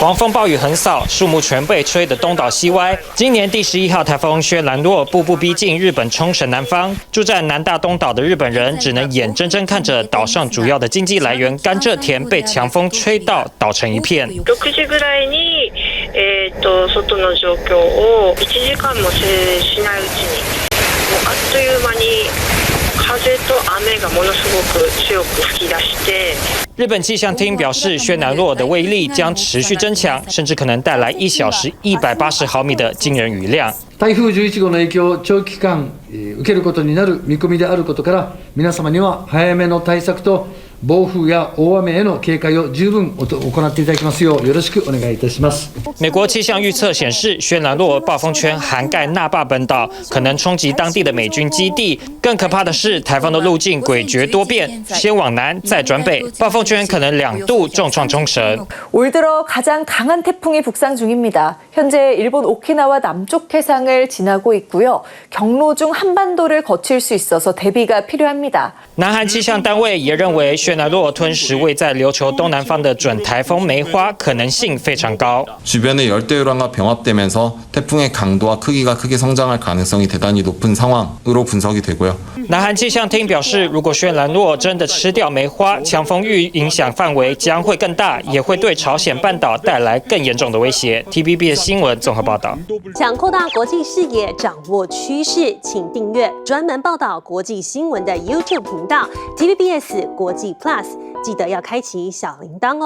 狂风暴雨横扫，树木全被吹得东倒西歪。今年第11号台风轩岚落步步逼近日本冲绳南方，住在南大东岛的日本人只能眼睁睁看着岛上主要的经济来源甘蔗田被强风吹到倒成一片。6時ぐらいに外の状況を1時間もしないうちに、もうあっという間に風と雨がものすごく強く吹き出して。日本气象厅表示，轩岚落的威力将持续增强，甚至可能带来1小時180毫米的惊人雨量。台風11号の影響を長期間受けることになる見込みであることから、皆様には早めの対策と暴風や大雨への警戒を十分行っていただきますようよろしくお願いいたします。美国气象预测显示，轩岚落暴风圈涵盖那霸本岛，可能冲击当地的美军基地。更可怕的是，台风的路径诡谲多变，先往南，再转北，暴风圈可能2度重创冲绳。올 들어 가장 강한 태풍이 북상 중입니다. 현재 일본 오키나와 남쪽 해상을 지나고 있고요. 경로 중 한반도를 거칠 수 있어서 대비가 필요합니다. 南韩气象单位也认为，轩岚落吞食位在琉球东南方的准台风梅花可能性非常高。 주변의 열대우랑과 병합되면서 태풍의 강도와 크기가 크게 성장할 가능성이 대단히 높은 상황으로 분석이 되고요. 南韩气象厅表示，如果轩岚落真的吃掉梅花，强风域影响范围将会更大，也会对朝鲜半岛带来更严重的威胁。TVBS 新闻综合报道。想扩大国际视野，掌握趋势，请订阅专门报道国际新闻的 YouTube 频道 TVBS 国际 Plus， 记得要开启小铃铛哦。